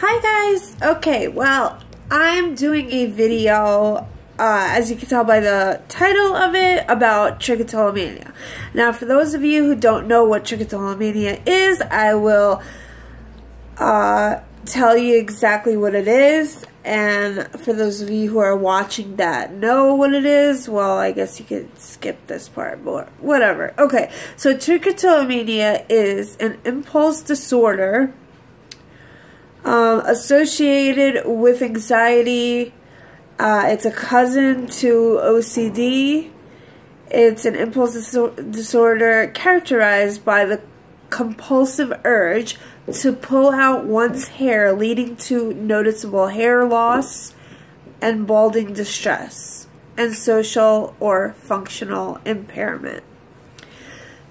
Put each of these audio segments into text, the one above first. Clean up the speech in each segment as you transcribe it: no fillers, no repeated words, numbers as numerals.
Hi guys! Okay, well, I'm doing a video, as you can tell by the title of it, about Trichatillomania. Now, for those of you who don't know what Trichatillomania is, I will tell you exactly what it is. And for those of you who are watching that know what it is, well, I guess you could skip this part, but whatever. Okay, so Trichatillomania is an impulse disorder associated with anxiety. It's a cousin to OCD. It's an impulse disorder characterized by the compulsive urge to pull out one's hair, leading to noticeable hair loss and balding distress and social or functional impairment.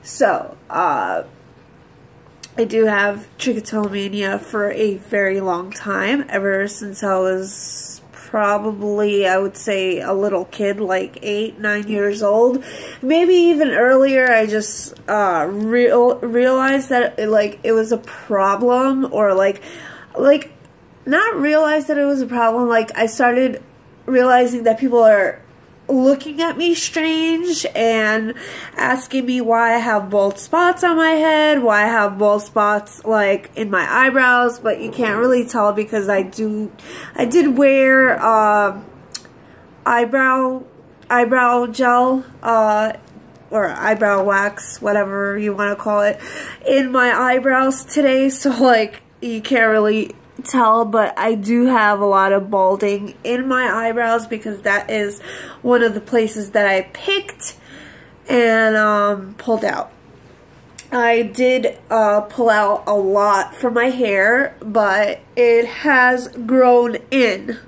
So, I do have trichotillomania for a very long time, ever since I was probably, I would say, a little kid, like 8, 9 years old. Maybe even earlier. I just realized that it was a problem, or not realized that it was a problem. Like, I started realizing that people are looking at me strange and asking me why I have bald spots on my head, why I have bald spots like in my eyebrows, but you can't really tell because I did wear eyebrow gel or eyebrow wax, whatever you want to call it, in my eyebrows today, so like you can't really tell, but I do have a lot of balding in my eyebrows because that is one of the places that I picked and pulled out. I did pull out a lot from my hair, but it has grown in.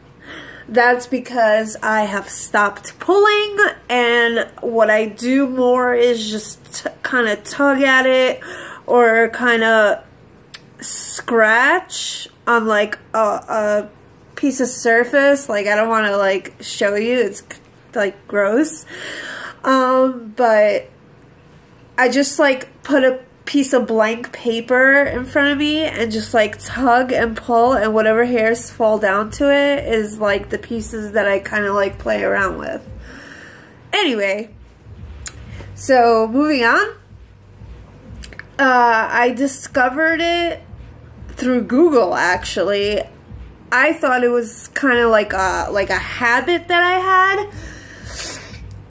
That's because I have stopped pulling, and what I do more is just kind of tug at it or kind of scratch on like a piece of surface. Like, I don't want to like show you, it's like gross, but I just like put a piece of blank paper in front of me and just like tug and pull, and whatever hairs fall down to it is like the pieces that I kind of like play around with. Anyway, so moving on, I discovered it through Google. Actually, I thought it was kind of like a habit that I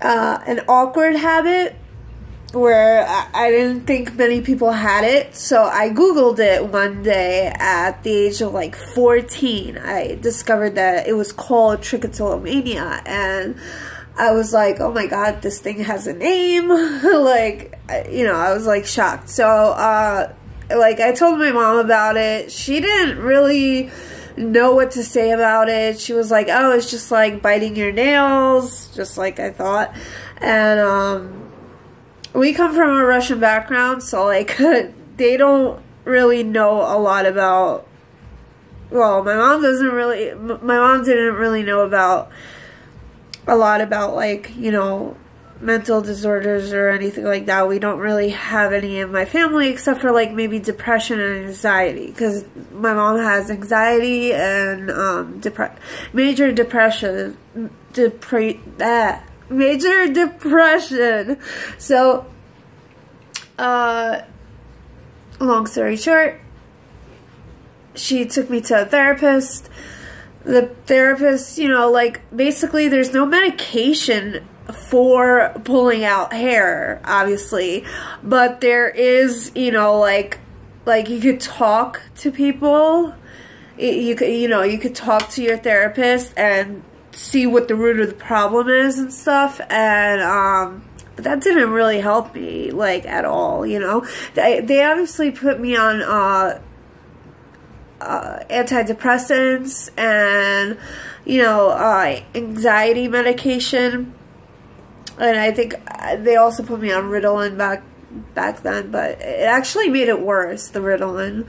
had, an awkward habit where I didn't think many people had it. So I Googled it one day at the age of like 14. I discovered that it was called Trichatillomania, and I was like, oh my god, this thing has a name. Like, you know, I was like shocked. So like, I told my mom about it. She didn't really know what to say about it. She was like, oh, it's just like biting your nails, just like I thought. And we come from a Russian background, so like they don't really know a lot about, well, my mom didn't really know about a lot about, like, you know, mental disorders or anything like that. We don't really have any in my family, except for like maybe depression and anxiety, because my mom has anxiety and major depression. Major depression. So long story short, she took me to a therapist. The therapist, you know, like, basically there's no medication for pulling out hair, obviously, but there is, you know, like you could talk to people. You could talk to your therapist and see what the root of the problem is and stuff, and but that didn't really help me, like, at all. You know, they obviously put me on antidepressants and, you know, anxiety medication. And I think they also put me on Ritalin back then, but it actually made it worse, the Ritalin.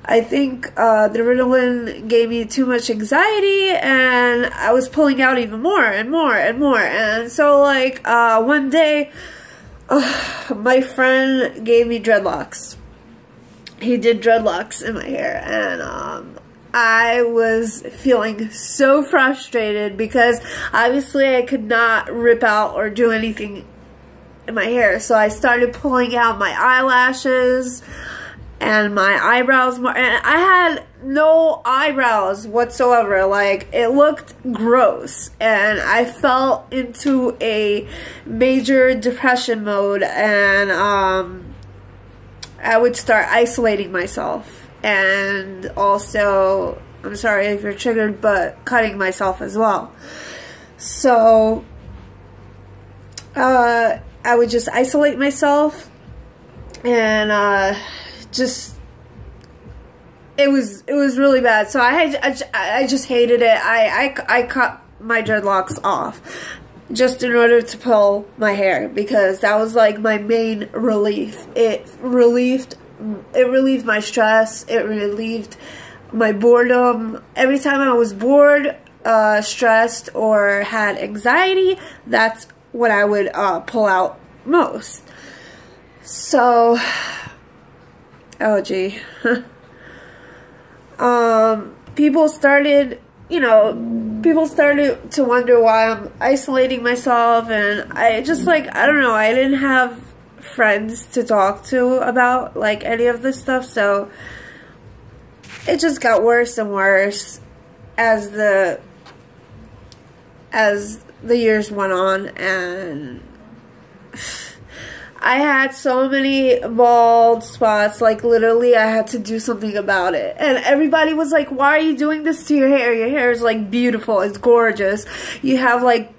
I think the Ritalin gave me too much anxiety, and I was pulling out even more and more and more. And so, like, one day, my friend gave me dreadlocks. he did dreadlocks in my hair, and I was feeling so frustrated because obviously I could not rip out or do anything in my hair. So I started pulling out my eyelashes and my eyebrows more, and I had no eyebrows whatsoever. Like, it looked gross, and I fell into a major depression mode, and I would start isolating myself. And also, I'm sorry if you're triggered, but cutting myself as well. So I would just isolate myself, and just it was really bad. So I just hated it. I cut my dreadlocks off just in order to pull my hair, because that was like my main relief. It relieved my stress. It relieved my boredom. Every time I was bored, stressed, or had anxiety, that's what I would pull out most. So, oh gee. People started to wonder why I'm isolating myself, and I just, like, I don't know, I didn't have friends to talk to about like any of this stuff, so it just got worse and worse as the years went on, and I had so many bald spots. Like, literally I had to do something about it, and everybody was like, why are you doing this to your hair? Your hair is like beautiful, it's gorgeous, you have like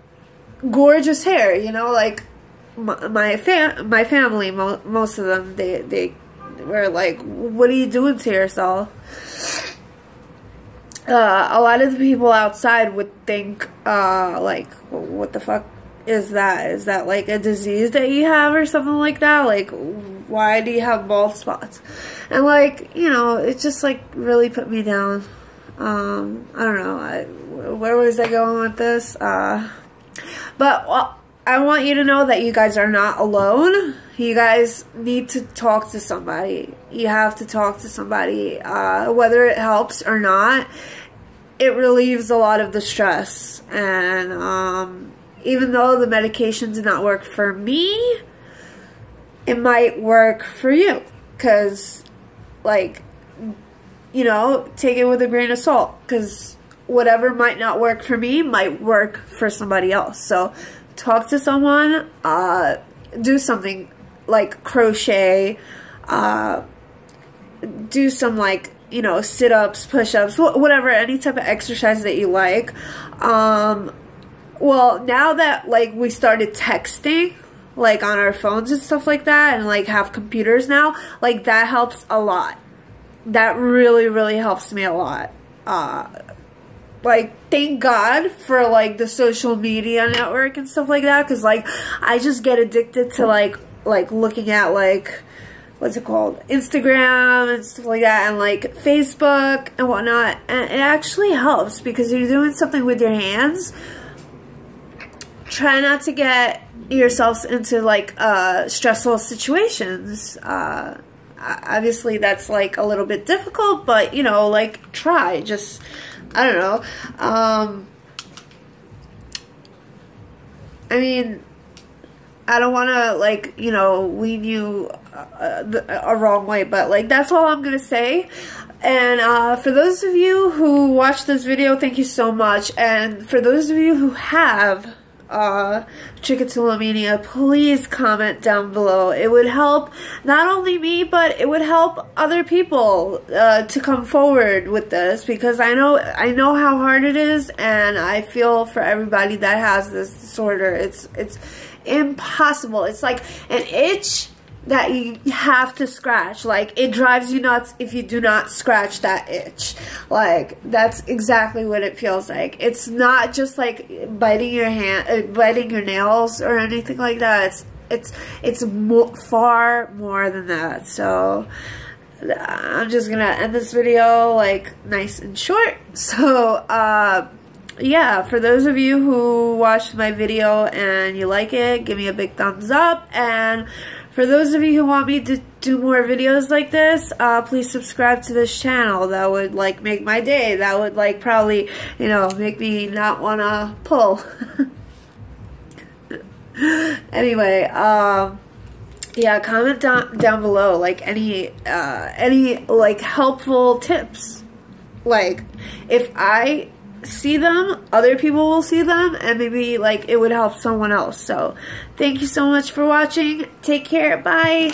gorgeous hair, you know. Like, my family, most of them, they were like, what are you doing to yourself? A lot of the people outside would think, like, what the fuck is that? Is that like a disease that you have or something like that? Like, why do you have bald spots? And, like, you know, it just like really put me down. I don't know, where was I going with this? But, well, I want you to know that you guys are not alone. You guys need to talk to somebody. You have to talk to somebody. Whether it helps or not, it relieves a lot of the stress. And even though the medication did not work for me, it might work for you. Because, like, you know, take it with a grain of salt. Because whatever might not work for me might work for somebody else. So talk to someone, do something like crochet, do some, like, you know, sit-ups, push-ups, whatever, any type of exercise that you like. Well, now that, like, we started texting, like, on our phones and stuff like that, and, like, have computers now, like, that helps a lot. That really, really helps me a lot. Like, thank God for, like, the social media network and stuff like that, because, like, I just get addicted to, like looking at, like, what's it called, Instagram and stuff like that, and, like, Facebook and whatnot, and it actually helps, because you're doing something with your hands. Try not to get yourselves into, like, stressful situations. Obviously, that's, like, a little bit difficult, but, you know, like, try, just, I don't know. I mean, I don't want to, like, you know, lean you a wrong way, but, like, that's all I'm going to say. And for those of you who watched this video, thank you so much. And for those of you who have Trichatillomania, please comment down below. It would help not only me, but it would help other people to come forward with this, because I know how hard it is, and I feel for everybody that has this disorder. It's impossible. It's like an itch that you have to scratch. Like, it drives you nuts if you do not scratch that itch. Like, that's exactly what it feels like. It's not just like biting your hand, biting your nails or anything like that. It's far more than that. So I'm just gonna end this video, like, nice and short. So yeah, for those of you who watched my video and you like it, give me a big thumbs up. And For those of you who want me to do more videos like this, please subscribe to this channel. That would, like, make my day. That would, like, probably, you know, make me not want to pull. Anyway, yeah, comment down below, like, any like, helpful tips. Like, if I see them, other people will see them, and maybe, like, it would help someone else. So, thank you so much for watching. Take care. Bye.